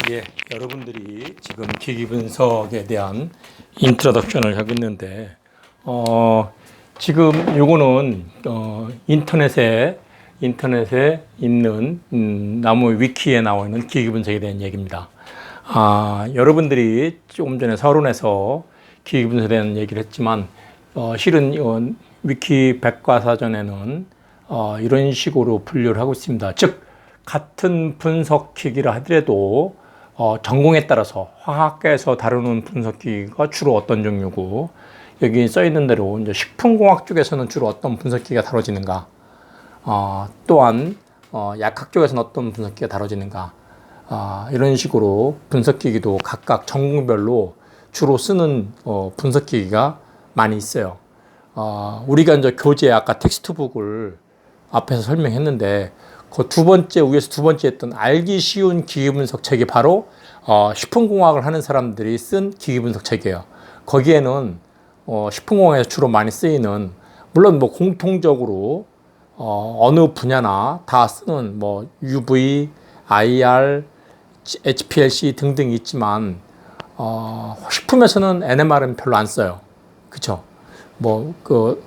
예, 여러분들이 지금 기기 분석에 대한 인트로덕션을 하고 있는데, 지금 요거는 인터넷에 있는 나무 위키에 나와 있는 기기 분석에 대한 얘기입니다. 여러분들이 조금 전에 서론에서 기기 분석에 대한 얘기를 했지만, 실은 이 위키 백과사전에는 이런 식으로 분류를 하고 있습니다. 즉, 같은 분석기기라 하더라도 전공에 따라서 화학계에서 다루는 분석기가 주로 어떤 종류고, 여기 써 있는 대로 이제 식품공학 쪽에서는 주로 어떤 분석기가 다뤄지는가, 또한 약학 쪽에서는 어떤 분석기가 다뤄지는가, 이런 식으로 분석기기도 각각 전공별로 주로 쓰는 분석기기가 많이 있어요. 우리가 이제 교재 아까 텍스트북을 앞에서 설명했는데, 그 두 번째, 위에서 두 번째 했던 알기 쉬운 기기분석 책이 바로 식품공학을 하는 사람들이 쓴 기기분석 책이에요. 거기에는 식품공학에서 주로 많이 쓰이는, 물론 뭐 공통적으로 어느 분야나 다 쓰는 뭐 UV, IR, HPLC 등등이 있지만, 식품에서는 NMR은 별로 안 써요. 그쵸?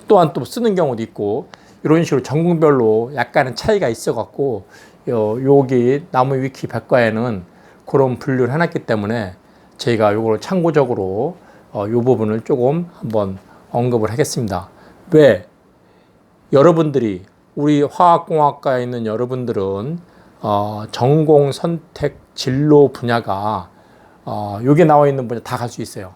또한 또 쓰는 경우도 있고, 이런 식으로 전공별로 약간은 차이가 있어갖고, 여기 나무 위키 백과에는 그런 분류를 해놨기 때문에 저희가 요걸 참고적으로 요 부분을 조금 한번 언급을 하겠습니다. 왜? 여러분들이, 우리 화학공학과에 있는 여러분들은 전공 선택 진로 분야가 여기 나와 있는 분야 다 갈 수 있어요.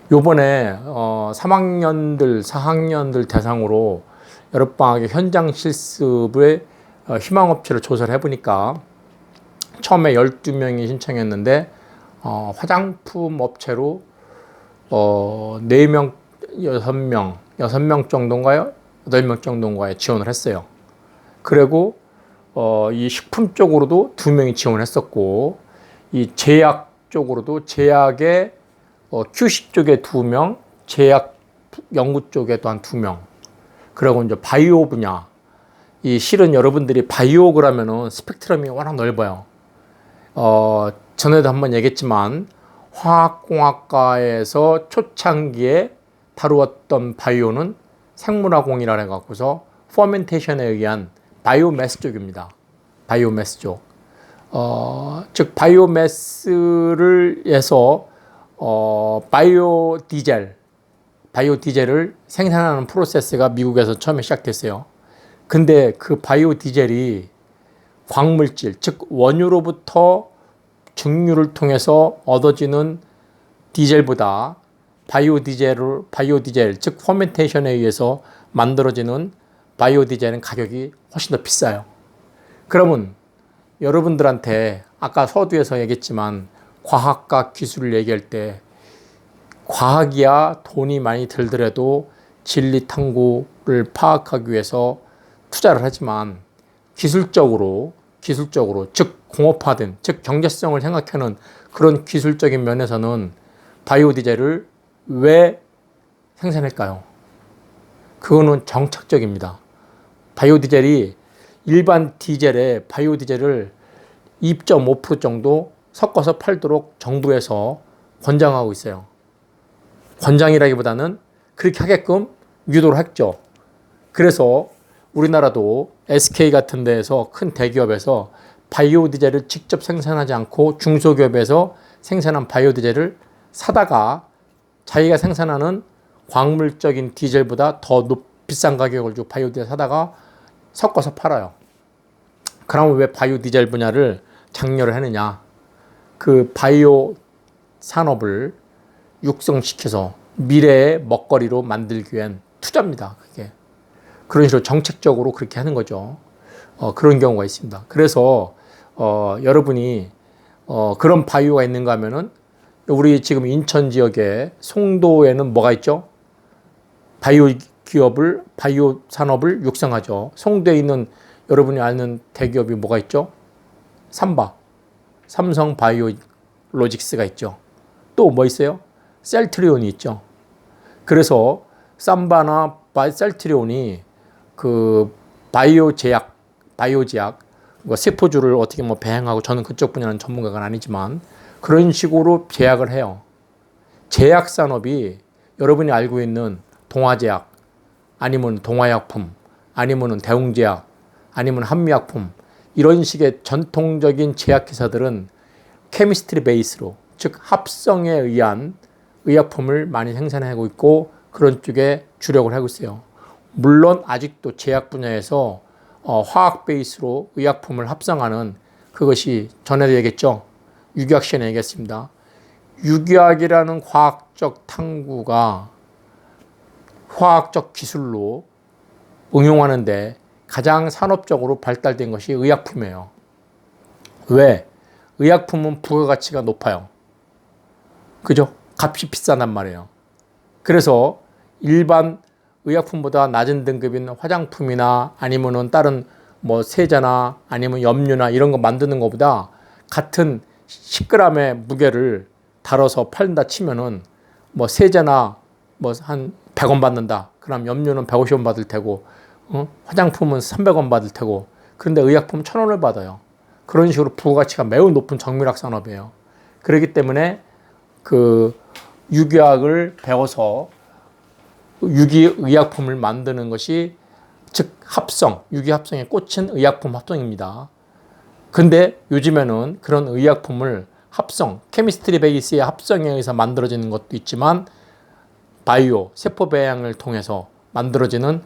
요번에 3학년들, 4학년들 대상으로 여름방학에 현장 실습에 희망업체를 조사를 해보니까 처음에 12명이 신청했는데 화장품 업체로 4명, 6명 정도인가요? 8명 정도인가에 지원을 했어요. 그리고 이 식품 쪽으로도 2명이 지원을 했었고, 이 제약 쪽으로도 제약의 QC 쪽에 2명, 제약 연구 쪽에 또한 2명. 그리고 이제 바이오 분야. 이 실은 여러분들이 바이오 그러면은 스펙트럼이 워낙 넓어요. 전에도 한번 얘기했지만, 화학공학과에서 초창기에 다루었던 바이오는 생물화공이라 해갖고서 퍼멘테이션에 의한 바이오매스 쪽입니다. 바이오매스 쪽. 즉 바이오매스를 해서 바이오 디젤을 생산하는 프로세스가 미국에서 처음에 시작됐어요. 근데 그 바이오 디젤이 광물질, 즉 원유로부터 증류를 통해서 얻어지는 디젤보다 바이오 디젤, 즉 퍼멘테이션에 의해서 만들어지는 바이오 디젤은 가격이 훨씬 더 비싸요. 그러면 여러분들한테 아까 서두에서 얘기했지만, 과학과 기술을 얘기할 때 과학이야 돈이 많이 들더라도 진리 탐구를 파악하기 위해서 투자를 하지만, 기술적으로 즉 공업화된, 즉 경제성을 생각하는 그런 기술적인 면에서는 바이오 디젤을 왜 생산할까요? 그거는 정착적입니다. 바이오 디젤이 일반 디젤에 바이오 디젤을 2.5% 정도 섞어서 팔도록 정부에서 권장하고 있어요. 권장이라기보다는 그렇게 하게끔 유도를 했죠. 그래서 우리나라도 SK 같은 데에서, 큰 대기업에서 바이오 디젤을 직접 생산하지 않고 중소기업에서 생산한 바이오 디젤을 사다가 자기가 생산하는 광물적인 디젤보다 더 비싼 가격을 주고 바이오 디젤 사다가 섞어서 팔아요. 그러면 왜 바이오 디젤 분야를 장려를 하느냐? 그 바이오 산업을 육성시켜서 미래의 먹거리로 만들기 위한 투자입니다. 그게. 그런 식으로 정책적으로 그렇게 하는 거죠. 그런 경우가 있습니다. 그래서 여러분이 그런 바이오가 있는가 하면은, 우리 지금 인천 지역에 송도에는 뭐가 있죠? 바이오 산업을 육성하죠. 송도에 있는 여러분이 아는 대기업이 뭐가 있죠? 삼성 바이오로직스가 있죠. 또 뭐 있어요? 셀트리온이 있죠. 그래서 삼바나 셀트리온이 그 바이오 제약, 뭐 세포주를 어떻게 뭐 배양하고, 저는 그쪽 분야는 전문가가 아니지만 그런 식으로 제약을 해요. 제약 산업이 여러분이 알고 있는 동화제약, 아니면 동화약품, 아니면 대웅제약, 아니면 한미약품, 이런 식의 전통적인 제약회사들은 케미스트리 베이스로, 즉 합성에 의한 의약품을 많이 생산하고 있고 그런 쪽에 주력을 하고 있어요. 물론 아직도 제약 분야에서 화학 베이스로 의약품을 합성하는, 그것이 전에도 얘기했죠. 유기학 시간에 얘기했습니다. 유기학이라는 과학적 탐구가 화학적 기술로 응용하는데 가장 산업적으로 발달된 것이 의약품이에요. 왜? 의약품은 부가가치가 높아요. 그죠? 값이 비싸단 말이에요. 그래서 일반 의약품보다 낮은 등급인 화장품이나 아니면은 다른 뭐 세제나 아니면 염료나 이런 거 만드는 것보다 같은 10g의 무게를 다뤄서 팔다 치면은 뭐 세제나 뭐 한 100원 받는다. 그럼 염료는 150원 받을 테고, 화장품은 300원 받을 테고, 그런데 의약품은 1,000원을 받아요. 그런 식으로 부가가치가 매우 높은 정밀학 산업이에요. 그렇기 때문에 그 유기학을 배워서 유기의약품을 만드는 것이, 즉 합성, 유기합성에 꽂힌 의약품 합성입니다. 근데 요즘에는 그런 의약품을 합성, 케미스트리 베이스의 합성에 의해서 만들어지는 것도 있지만 바이오, 세포 배양을 통해서 만들어지는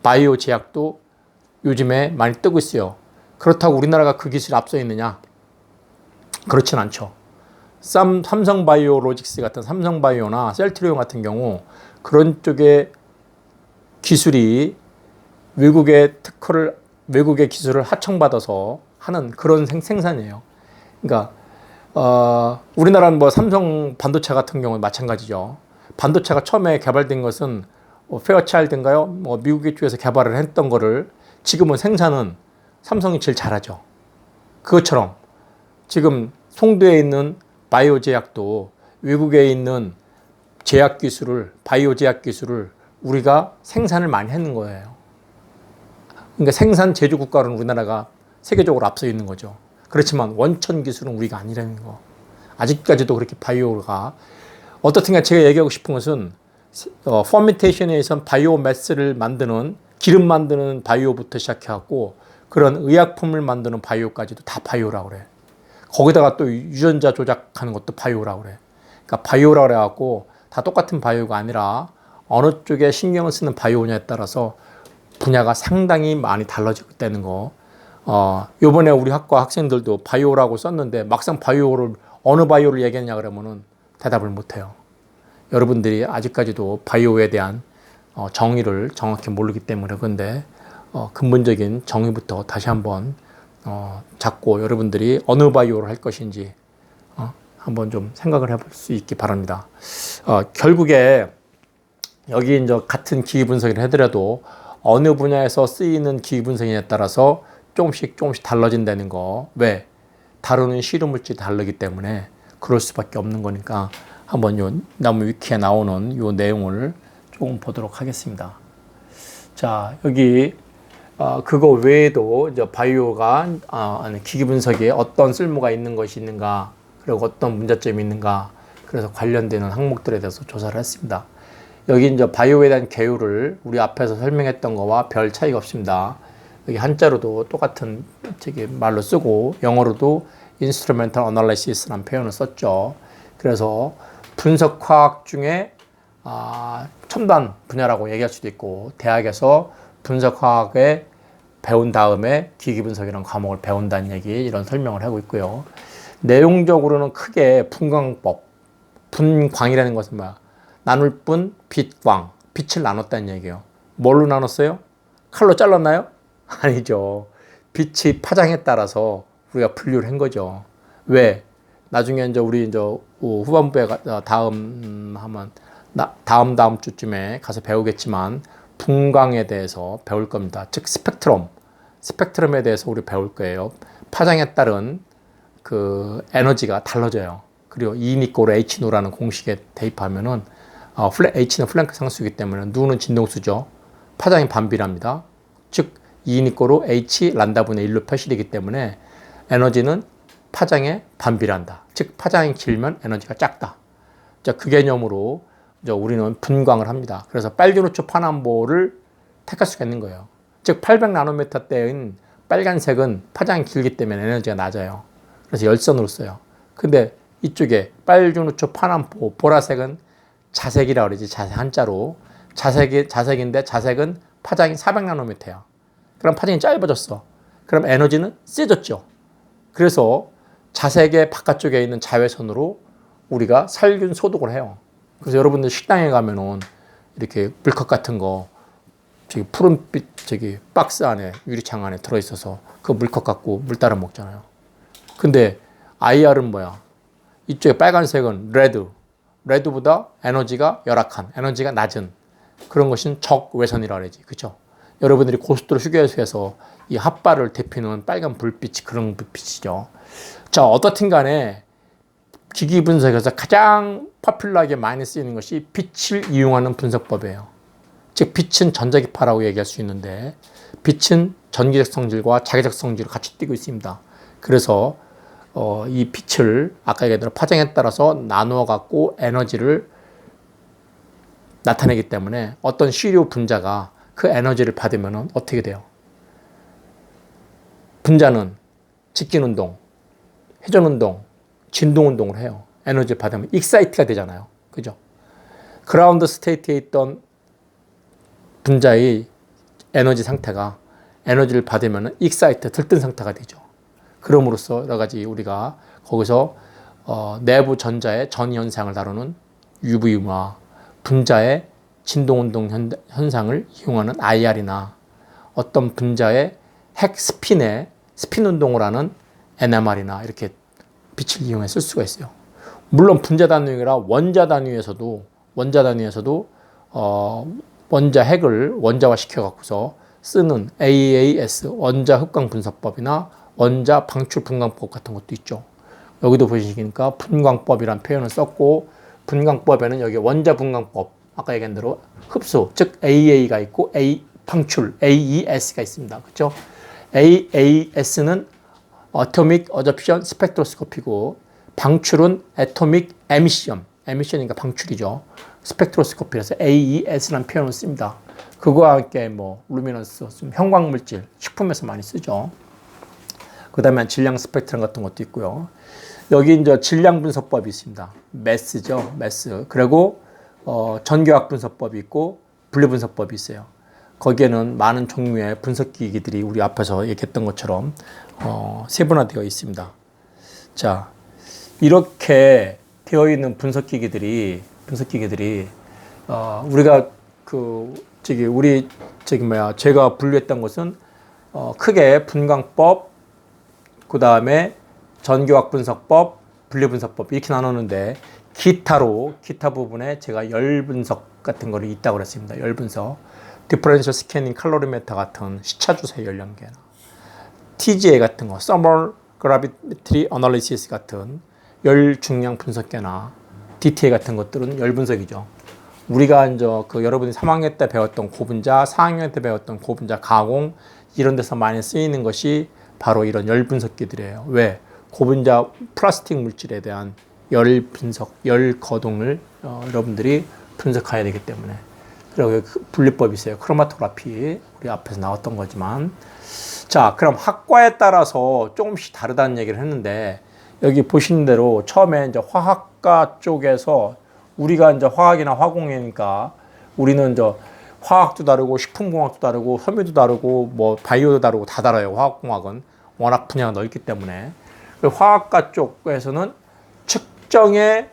바이오 제약도 요즘에 많이 뜨고 있어요. 그렇다고 우리나라가 그 기술에 앞서 있느냐? 그렇진 않죠. 삼성바이오로직스 같은 삼성바이오나 셀트리온 같은 경우 그런 쪽의 기술이 외국의 기술을 하청받아서 하는 그런 생산이에요. 그러니까 우리나라는 뭐 삼성 반도체 같은 경우는 마찬가지죠. 반도체가 처음에 개발된 것은 페어차일드인가요? 뭐 미국 쪽에서 개발을 했던 거를 지금은 생산은 삼성이 제일 잘하죠. 그것처럼 지금 송도에 있는 바이오 제약도 외국에 있는 제약 기술을, 바이오 제약 기술을 우리가 생산을 많이 하는 거예요. 그러니까 생산 제조 국가로는 우리나라가 세계적으로 앞서 있는 거죠. 그렇지만 원천 기술은 우리가 아니라는 거. 아직까지도 그렇게 바이오가, 어떻든가 제가 얘기하고 싶은 것은 퍼멘테이션에선 바이오 매스를 만드는, 기름 만드는 바이오부터 시작해갖고 그런 의약품을 만드는 바이오까지도 다 바이오라고 그래. 거기다가 또 유전자 조작하는 것도 바이오라고 그래. 그러니까 바이오라고 그래갖고 다 똑같은 바이오가 아니라 어느 쪽에 신경을 쓰는 바이오냐에 따라서 분야가 상당히 많이 달라지고 있다는 거. 요번에 우리 학과 학생들도 바이오라고 썼는데 막상 바이오를, 어느 바이오를 얘기했냐 그러면은 대답을 못 해요. 여러분들이 아직까지도 바이오에 대한 정의를 정확히 모르기 때문에. 그런데 근본적인 정의부터 다시 한번 잡고 여러분들이 어느 바이오를 할 것인지 한번 좀 생각을 해볼 수 있기 바랍니다. 결국에 여기 이제 같은 기기 분석을 해더라도 어느 분야에서 쓰이는 기기 분석에 따라서 조금씩 달라진다는 거. 왜? 다루는 실험물질이 다르기 때문에 그럴 수밖에 없는 거니까 한번 요 나무 위키에 나오는 요 내용을 조금 보도록 하겠습니다. 자, 여기 그거 외에도 이제 바이오가 기기 분석에 어떤 쓸모가 있는 것이 있는가, 그리고 어떤 문제점이 있는가, 그래서 관련되는 항목들에 대해서 조사를 했습니다. 여기 이제 바이오에 대한 개요를 우리 앞에서 설명했던 거와 별 차이가 없습니다. 여기 한자로도 똑같은 말로 쓰고 영어로도 Instrumental Analysis라는 표현을 썼죠. 그래서 분석화학 중에 첨단 분야라고 얘기할 수도 있고, 대학에서 분석화학에 배운 다음에 기기분석이라는 과목을 배운다는 얘기, 이런 설명을 하고 있고요. 내용적으로는 크게 분광법, 분광이라는 것은 뭐야? 나눌 분, 빛, 광, 빛을 나눴다는 얘기예요. 뭘로 나눴어요? 칼로 잘랐나요? 아니죠. 빛이 파장에 따라서 우리가 분류를 한 거죠. 왜? 나중에 이제 우리 이제 후반부에 다음 주쯤에 가서 배우겠지만 분광에 대해서 배울 겁니다. 즉 스펙트럼에 대해서 우리 배울 거예요. 파장에 따른 그 에너지가 달라져요. 그리고 E=H누라는 공식에 대입하면은 H는 플랭크 상수이기 때문에 누는 진동수죠. 파장이 반비례합니다. 즉 2니꼬로 H 란다분의 1로 표시되기 때문에 에너지는 파장에 반비례한다. 즉 파장이 길면 에너지가 작다. 자, 그 개념으로 우리는 분광을 합니다. 그래서 빨주노초 파남보를 택할 수가 있는 거예요. 즉 800나노미터 대인 빨간색은 파장이 길기 때문에 에너지가 낮아요. 그래서 열선으로 써요. 근데 이쪽에 빨주노초 파남보 보라색은 자색이라고 그러지. 자색 한자로. 자색인데 자색은 파장이 400나노미터야. 그럼 파장이 짧아졌어. 그럼 에너지는 세졌죠. 그래서 자색의 바깥쪽에 있는 자외선으로 우리가 살균 소독을 해요. 그래서 여러분들 식당에 가면은 이렇게 물컵 같은 거 저기 푸른빛 저기 박스 안에 유리창 안에 들어있어서 그 물컵 갖고 물 따라 먹잖아요. 근데 IR은 뭐야? 이쪽에 빨간색은 레드보다 에너지가 열악한, 에너지가 낮은 그런 것은 적외선이라고 그러지. 그죠? 여러분들이 고속도로 휴게소에서 이 핫바를 데피는 빨간 불빛이 그런 불빛이죠. 자, 어떻든 간에 기기 분석에서 가장 포퓰러하게 많이 쓰이는 것이 빛을 이용하는 분석법이에요. 즉 빛은 전자기파라고 얘기할 수 있는데 빛은 전기적 성질과 자기적 성질을 같이 띠고 있습니다. 그래서 이 빛을 아까 얘기한 대로 파장에 따라서 나누어 갖고 에너지를 나타내기 때문에 어떤 시료 분자가 그 에너지를 받으면 어떻게 돼요? 분자는 직진운동, 회전운동, 진동운동을 해요. 에너지를 받으면 익사이트가 되잖아요. 그죠? 그라운드 스테이트에 있던 분자의 에너지 상태가 에너지를 받으면 익사이트, 들뜬 상태가 되죠. 그럼으로써 여러 가지 우리가 거기서 내부 전자의 전 현상을 다루는 UV와 분자의 진동운동 현상을 이용하는 IR이나 어떤 분자의 핵 스핀 운동을 하는 NMR이나 이렇게 빛을 이용해 쓸 수가 있어요. 물론 분자 단위가 아니라 원자 단위에서도 원자 핵을 원자화 시켜 갖고서 쓰는 AAS 원자 흡광 분석법이나 원자 방출 분광법 같은 것도 있죠. 여기도 보시니까 분광법이란 표현을 썼고 분광법에는 여기 원자 분광법 아까 얘기한 대로 흡수 즉 AA가 있고 방출 AES가 있습니다. 그렇죠? AAS는 Atomic Absorption Spectroscopy고 방출은 Atomic Emission, Emission이니까 방출이죠. 스펙트로스코피에서 AES라는 표현을 씁니다. 그거와 함께 뭐 루미넌스, 형광물질, 식품에서 많이 쓰죠. 그 다음에 질량 스펙트럼 같은 것도 있고요. 여기 이제 질량 분석법이 있습니다. 매스죠, 매스. 그리고 전교학 분석법이 있고 분리 분석법이 있어요. 거기에는 많은 종류의 분석기기들이 우리 앞에서 얘기했던 것처럼 세분화되어 있습니다. 자, 이렇게 되어 있는 분석기기들이 우리가 제가 분류했던 것은 크게 분광법, 그 다음에 전교학 분석법, 분리 분석법 이렇게 나누는데 기타 부분에 제가 열 분석 같은 거를 있다고 그랬습니다. 열 분석, 디퍼런셜 스캐닝 칼로리메터 같은 시차 주사 열량계나 TGA 같은 거, Thermal Gravimetry Analysis 같은 열 중량 분석계나 DTA 같은 것들은 열 분석이죠. 우리가 이제 여러분이 3학년 때 배웠던 고분자, 4학년 때 배웠던 고분자 가공 이런 데서 많이 쓰이는 것이 바로 이런 열 분석기들이에요. 왜? 고분자 플라스틱 물질에 대한 열 분석, 열 거동을 여러분들이 분석해야 되기 때문에. 그리고 분리법이 있어요. 크로마토그래피 우리 앞에서 나왔던 거지만. 자, 그럼 학과에 따라서 조금씩 다르다는 얘기를 했는데 여기 보시는 대로 처음에 이제 화학과 쪽에서 우리가 이제 화학이나 화공이니까 우리는 이제 화학도 다르고 식품공학도 다르고 섬유도 다르고 뭐 바이오도 다르고 다 달라요. 화학공학은 워낙 분야가 넓기 때문에. 화학과 쪽에서는 측정의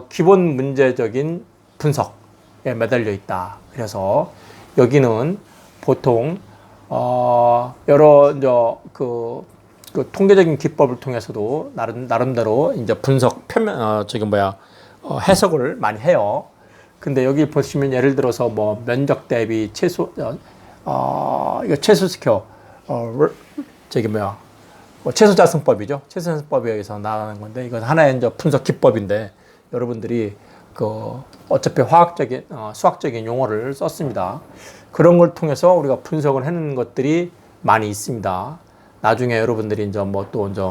기본 문제적인 분석에 매달려 있다. 그래서 여기는 보통 여러 이제 그 통계적인 기법을 통해서도 나름대로 이제 분석 해석을 많이 해요. 근데 여기 보시면 예를 들어서 뭐 면적 대비 이거 최소시켜 최소자승법이죠. 최소자승법에 의해서 나가는 건데 이건 하나의 이제 분석 기법인데 여러분들이 어차피 수학적인 용어를 썼습니다. 그런 걸 통해서 우리가 분석을 해내는 것들이 많이 있습니다. 나중에 여러분들이 이제 뭐 또 이제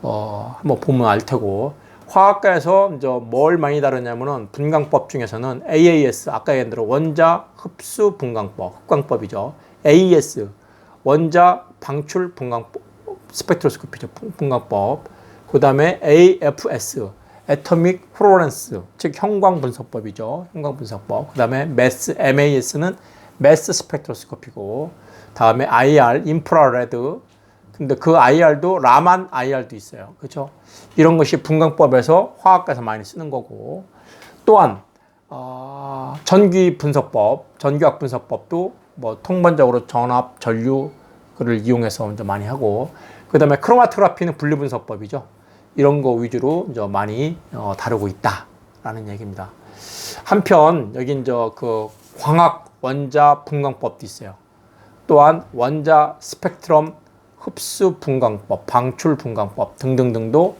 한번 보면 알 테고, 화학과에서 이제 뭘 많이 다루냐면은 분광법 중에서는 AAS, 아까 얘기한 대로 원자 흡수 분광법, 흡광법이죠. AES, 원자 방출 분광법, 스펙트로스코피죠. 분광법. 그 다음에 AFS, 애토믹 플로렌스, 즉 형광 분석법이죠. 형광 분석법. 그 다음에 MAS는 매스 스펙트로스코피고, 다음에 IR, 인프라레드. 근데 그 IR도 라만 IR도 있어요. 그렇죠? 이런 것이 분광법에서 화학과에서 많이 쓰는 거고, 또한 전기 분석법, 전기학 분석법도 뭐 통번적으로 전압, 전류를 이용해서 이제 많이 하고, 그 다음에 크로마토그래피는 분리 분석법이죠. 이런 거 위주로 이제 많이 다루고 있다라는 얘기입니다. 한편 여기 이제 그 광학 원자 분광법도 있어요. 또한 원자 스펙트럼 흡수 분광법, 방출 분광법 등등등도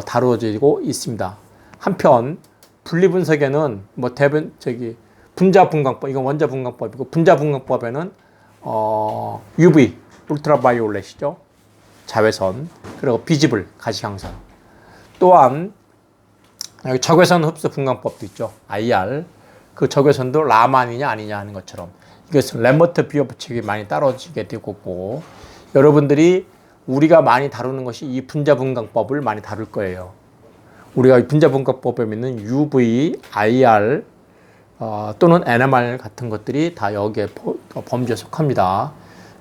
다루어지고 있습니다. 한편 분리 분석에는 뭐 분자 분광법, 이건 원자 분광법이고, 분자 분광법에는 UV, 울트라바이올렛이죠. 자외선, 그리고 비지블, 가시광선. 또한 여기 적외선 흡수 분광법도 있죠. IR. 그 적외선도 라만이냐 아니냐 하는 것처럼 이것은 램버트 비어 법칙이 많이 따라지게 되고 있고, 여러분들이 우리가 많이 다루는 것이 이 분자 분광법을 많이 다룰 거예요. 우리가 분자 분광법에 있는 UV, IR 또는 NMR 같은 것들이 다 여기에 범주에 속합니다.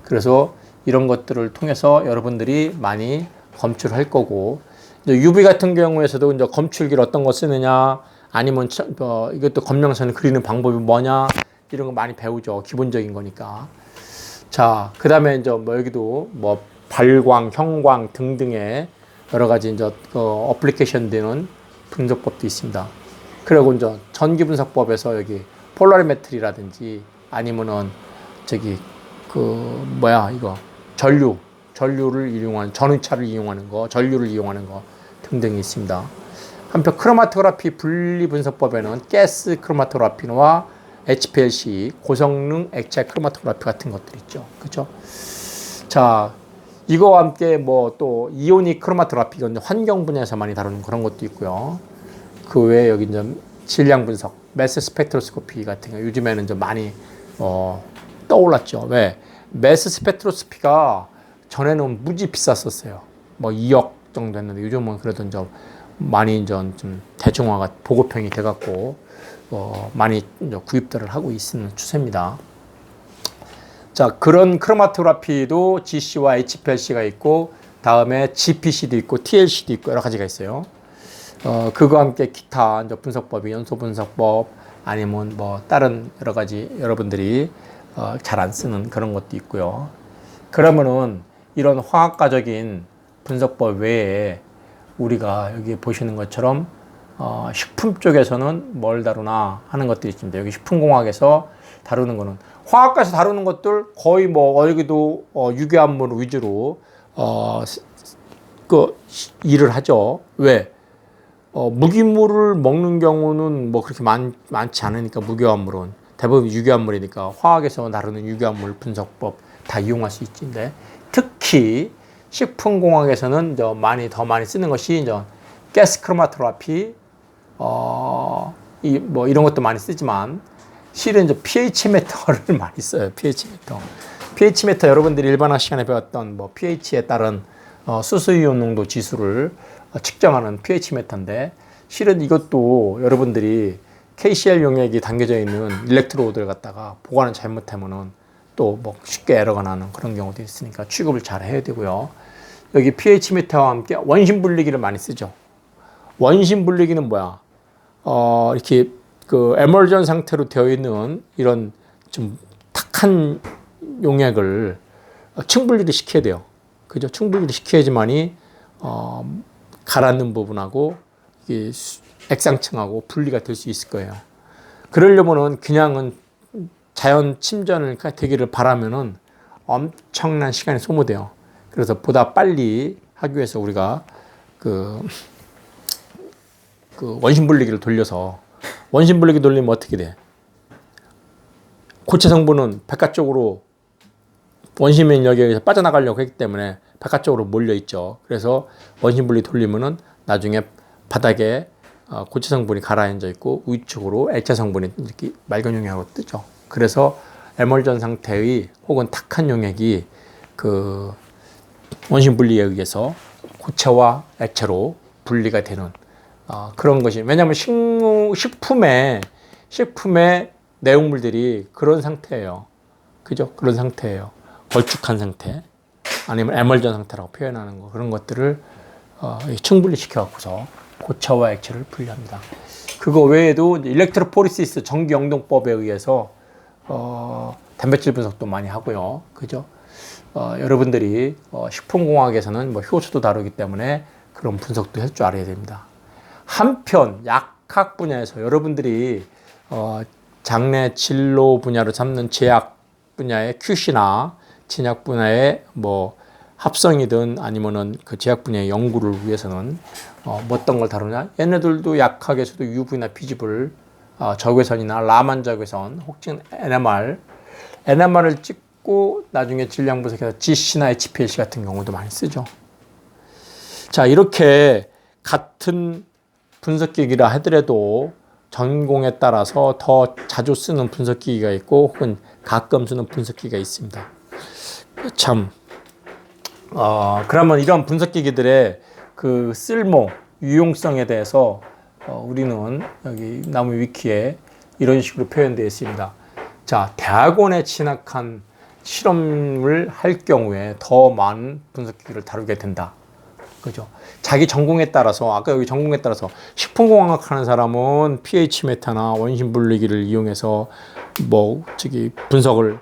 그래서 이런 것들을 통해서 여러분들이 많이 검출할 거고, UV 같은 경우에서도 이제 검출기를 어떤 거 쓰느냐, 아니면 이것도 검명선을 그리는 방법이 뭐냐, 이런 거 많이 배우죠. 기본적인 거니까. 자, 그 다음에 이제 뭐 여기도 뭐 발광, 형광 등등의 여러 가지 이제 어플리케이션 되는 분석법도 있습니다. 그리고 이제 전기 분석법에서 여기 폴라리메트리라든지 아니면은 전류를 이용한, 전위차를 이용하는 거, 전류를 이용하는 거 등등이 있습니다. 한편 크로마토그래피 분리 분석법에는 가스 크로마토그래피와 HPLC, 고성능 액체 크로마토그래피 같은 것들이 있죠. 그렇죠? 자, 이거와 함께 뭐 또 이오닉 크로마토그래피, 이건 환경 분야에서 많이 다루는 그런 것도 있고요. 그 외에 여기 이제 질량 분석, 매스 스펙트로스코피 같은 거 요즘에는 좀 많이 떠올랐죠. 왜? 매스 스펙트로스코피가 전에는 무지 비쌌었어요. 뭐 2억 정도 했는데 요즘은 그래도 좀 많이 좀 대중화가 보급형이 돼갖고 많이 구입들을 하고 있는 추세입니다. 자, 그런 크로마토그래피도 GC와 HPLC가 있고, 다음에 GPC도 있고, TLC도 있고, 여러 가지가 있어요. 그거와 함께 기타 이제 분석법이 연소 분석법, 아니면 뭐 다른 여러 가지 여러분들이 잘 안 쓰는 그런 것도 있고요. 그러면은 이런 화학과적인 분석법 외에 우리가 여기 보시는 것처럼 식품 쪽에서는 뭘 다루나 하는 것들이 있습니다. 여기 식품공학에서 다루는 거는, 화학과에서 다루는 것들 거의 뭐 여기도 유기암물 위주로 일을 하죠. 왜? 무기물을 먹는 경우는 뭐 그렇게 많지 않으니까, 무기암물은 대부분 유기암물이니까 화학에서 다루는 유기암물 분석법 다 이용할 수 있는데, 특히 식품공학에서는 더 많이 쓰는 것이 이제 가스 크로마토그래피, 뭐 이런 것도 많이 쓰지만, 실은 이제 pH 미터를 많이 써요. pH 미터. pH 미터, 여러분들이 일반학 시간에 배웠던 뭐 pH에 따른 수소이온 농도 지수를 측정하는 pH 미터인데, 실은 이것도 여러분들이 KCl 용액이 담겨져 있는 일렉트로드를 갖다가 보관을 잘못하면은 또 뭐 쉽게 에러가 나는 그런 경우도 있으니까 취급을 잘 해야 되고요. 여기 pH 미터와 함께 원심 분리기를 많이 쓰죠. 원심 분리기는 뭐야? 이렇게 그 에멀전 상태로 되어 있는 이런 좀 탁한 용액을 층분리를 시켜야 돼요. 그죠? 층분리를 시켜야지만이 가라앉는 부분하고 이게 액상층하고 분리가 될 수 있을 거예요. 그러려면은 그냥은 자연 침전을 되기를 바라면은 엄청난 시간이 소모돼요. 그래서 보다 빨리 하기 위해서 우리가 그 원심 분리기를 돌려서, 원심 분리기 돌리면 어떻게 돼? 고체 성분은 바깥쪽으로 원심인 여기에서 빠져나가려고 했기 때문에 바깥쪽으로 몰려 있죠. 그래서 원심 분리 돌리면은 나중에 바닥에 고체 성분이 가라앉아 있고 우측으로 액체 성분이 이렇게 맑은 용액으로 뜨죠. 그래서 에멀전 상태의 혹은 탁한 용액이 그 원심 분리에 의해서 고체와 액체로 분리가 되는 그런 것이, 왜냐하면 식품의 내용물들이 그런 상태예요. 그죠? 그런 상태예요. 걸쭉한 상태, 아니면 에멀전 상태라고 표현하는 거, 그런 것들을 충분히 시켜갖고서 고체와 액체를 분리합니다. 그거 외에도 일렉트로포리시스 전기 영동법에 의해서 단백질 분석도 많이 하고요. 그죠? 여러분들이 식품공학에서는 뭐 효소도 다루기 때문에 그런 분석도 할 줄 알아야 됩니다. 한편 약학 분야에서 여러분들이 장내 진로 분야로 잡는 제약 분야의 QC나 진약 분야의 뭐 합성이든 아니면은 그 제약 분야의 연구를 위해서는 뭐 어떤 걸 다루냐? 얘네들도 약학에서도 UV나 비집을 적외선이나 라만 적외선 혹은 NMR을 찍고 나중에 질량 분석해서 GC나 HPLC 같은 경우도 많이 쓰죠. 자, 이렇게 같은 분석기기라 하더라도 전공에 따라서 더 자주 쓰는 분석기기가 있고 혹은 가끔 쓰는 분석기기가 있습니다. 참, 그러면 이런 분석기기들의 그 쓸모, 유용성에 대해서 우리는 여기 나무 위키에 이런 식으로 표현되어 있습니다. 자, 대학원에 진학한 실험을 할 경우에 더 많은 분석기기를 다루게 된다. 그죠? 자기 전공에 따라서, 아까 여기 전공에 따라서 식품공학 하는 사람은 pH 메타나 원심 분리기를 이용해서 기기 분석을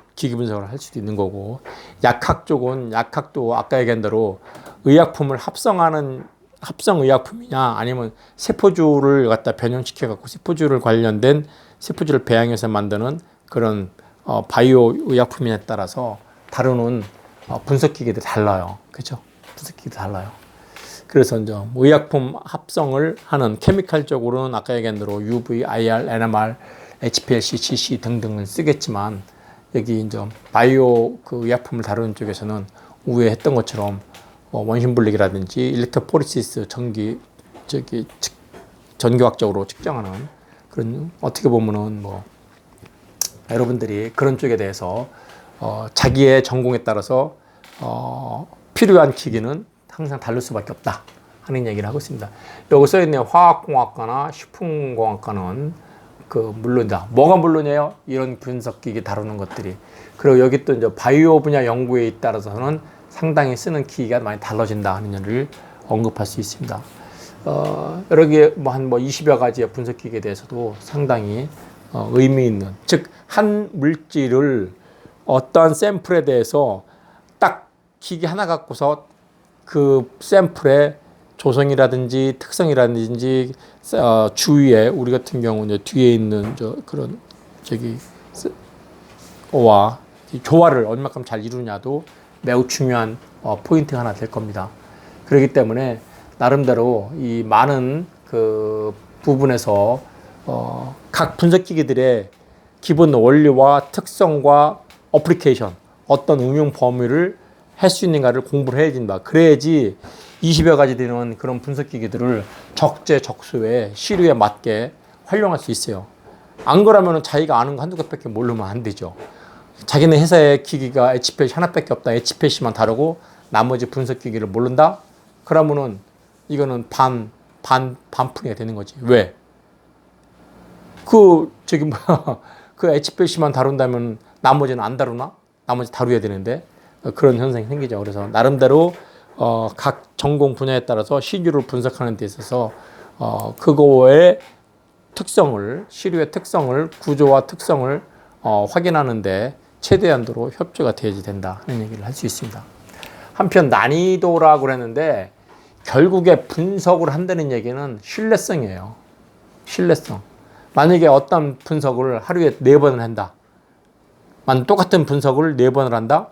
할 수도 있는 거고, 약학 쪽은 약학도 아까 얘기한 대로 의약품을 합성 의약품이냐 아니면 세포주를 갖다 변형시켜 갖고 세포주를 관련된 세포주를 배양해서 만드는 그런 바이오 의약품에 따라서 다루는 분석기기들이 달라요. 그죠? 분석기기도 달라요. 그래서 이제 의약품 합성을 하는 케미칼적으로는 아까 얘기한 대로 UV, IR, NMR, HPLC, GC 등등을 쓰겠지만, 여기 이제 바이오 그 의약품을 다루는 쪽에서는 우에 했던 것처럼 원심 분리기라든지 일렉트로포리시스 전기화학적으로 측정하는 그런, 어떻게 보면은 여러분들이 그런 쪽에 대해서 자기의 전공에 따라서 필요한 기기는 항상 다를 수밖에 없다 하는 얘기를 하고 있습니다. 여기 써 있는 화학공학과나 식품공학과는 물론이다. 뭐가 물론이에요? 이런 분석기기 다루는 것들이. 그리고 여기 또 이제 바이오 분야 연구에 따라서는 상당히 쓰는 기기가 많이 달라진다 하는 얘기를 언급할 수 있습니다. 여러 개 한 20여 가지의 분석기기에 대해서도 상당히 의미 있는, 즉 한 물질을 어떠한 샘플에 대해서 딱 기기 하나 갖고서 그 샘플의 조성이라든지 특성이라든지 주위에, 우리 같은 경우는 뒤에 있는 그런 조화를 얼마큼 잘 이루냐도 매우 중요한 포인트가 하나 될 겁니다. 그렇기 때문에 나름대로 이 많은 그 부분에서 각 분석기기들의 기본 원리와 특성과 어플리케이션, 어떤 응용 범위를 할 수 있는가를 공부를 해야 된다. 그래야지 20여 가지 되는 그런 분석기기들을 적재적소에 시류에 맞게 활용할 수 있어요. 안 그러면 자기가 아는 거 한두 개밖에 모르면 안 되죠. 자기네 회사의 기기가 HPLC 하나밖에 없다. HPLC만 다루고 나머지 분석기기를 모른다? 그러면은 이거는 반푼이 되는 거지. 왜? 그 HPLC만 다룬다면 나머지는 안 다루나? 나머지 다루어야 되는데 그런 현상이 생기죠. 그래서 나름대로 각 전공 분야에 따라서 시류를 분석하는 데 있어서 그거의 특성을, 시류의 특성을, 구조와 특성을 확인하는데 최대한도로 협조가 되어야 된다 하는 얘기를 할 수 있습니다. 한편 난이도라고 그랬는데 결국에 분석을 한다는 얘기는 신뢰성이에요. 신뢰성. 만약에 어떤 분석을 하루에 4번을 한다. 똑같은 분석을 4번을 한다?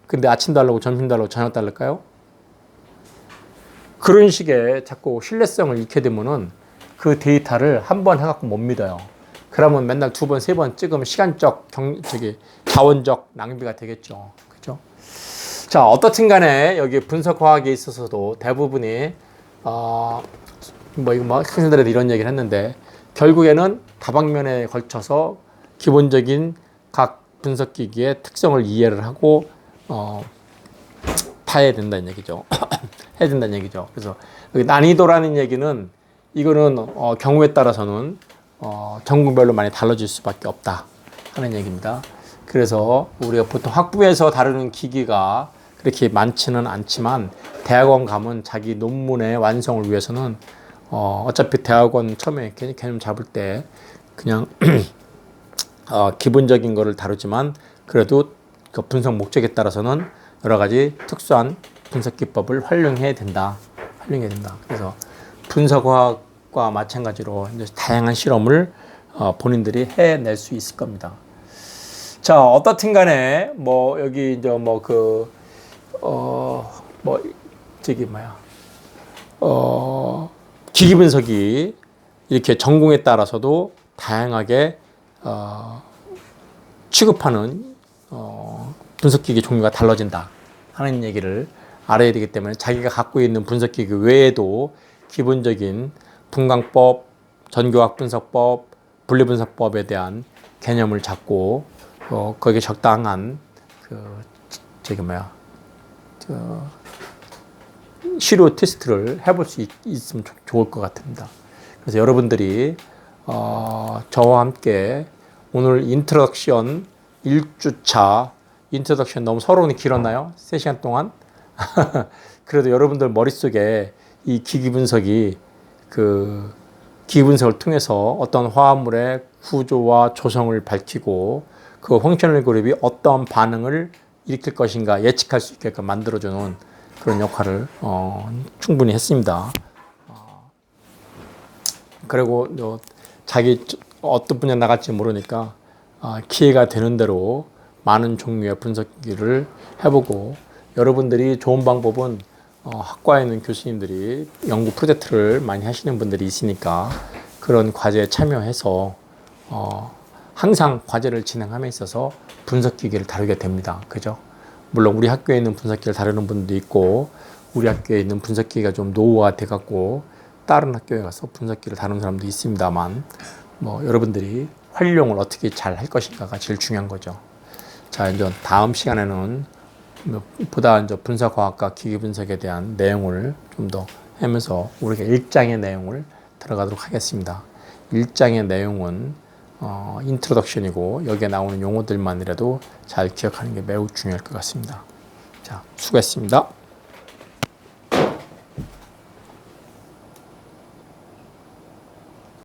근데 아침 달라고 점심 달라고 저녁 달랄까요? 그런 식의 자꾸 신뢰성을 잃게 되면은 그 데이터를 한 번 해갖고 못 믿어요. 그러면 맨날 2번, 3번 찍으면 시간적, 자원적 낭비가 되겠죠. 그죠? 자, 어떻든 간에 여기 분석과학에 있어서도 대부분이 이거 학생들한테 이런 얘기를 했는데 결국에는 다방면에 걸쳐서 기본적인 각 분석기기의 특성을 이해를 하고 파야 된다는 얘기죠. 해야 된다는 얘기죠. 그래서 여기 난이도라는 얘기는 이거는 경우에 따라서는 전공별로 많이 달라질 수밖에 없다 하는 얘기입니다. 그래서 우리가 보통 학부에서 다루는 기기가 그렇게 많지는 않지만 대학원 가면 자기 논문의 완성을 위해서는 어차피 대학원 처음에 개념 잡을 때 그냥 기본적인 거를 다루지만 그래도 그 분석 목적에 따라서는 여러 가지 특수한 분석 기법을 활용해야 된다. 그래서 분석과학과 마찬가지로 이제 다양한 실험을 본인들이 해낼 수 있을 겁니다. 자, 어떻든 간에 여기 이제 기기 분석이 이렇게 전공에 따라서도 다양하게 취급하는 분석기기 종류가 달라진다 하는 얘기를 알아야 되기 때문에 자기가 갖고 있는 분석기기 외에도 기본적인 분광법, 전교학 분석법, 분리분석법에 대한 개념을 잡고 거기에 적당한 시료 테스트를 해볼 수 있으면 좋을 것 같습니다. 그래서 여러분들이 저와 함께 오늘 인트로덕션 1주차 인트로덕션 너무 서론이 길었나요? 3시간 동안? 그래도 여러분들 머릿속에 이 기기 분석이 기기 분석을 통해서 어떤 화합물의 구조와 조성을 밝히고 그 펑셔널 그룹이 어떤 반응을 일으킬 것인가 예측할 수 있게끔 만들어주는 그런 역할을 충분히 했습니다. 그리고 자기 어떤 분야 나갈지 모르니까 기회가 되는 대로 많은 종류의 분석기를 해보고 여러분들이 좋은 방법은 학과에 있는 교수님들이 연구 프로젝트를 많이 하시는 분들이 있으니까 그런 과제에 참여해서 항상 과제를 진행함에 있어서 분석기기를 다루게 됩니다. 그죠? 물론 우리 학교에 있는 분석기를 다루는 분도 있고 우리 학교에 있는 분석기가 좀 노후화 돼갖고 다른 학교에 가서 분석기를 다루는 사람도 있습니다만 여러분들이 활용을 어떻게 잘 할 것인가가 제일 중요한 거죠. 자, 이제 다음 시간에는 보다 이제 분석과학과 기기분석에 대한 내용을 좀 더 하면서 우리가 1장의 내용을 들어가도록 하겠습니다. 1장의 내용은 인트로덕션이고 여기에 나오는 용어들만이라도 잘 기억하는 게 매우 중요할 것 같습니다. 자, 수고했습니다.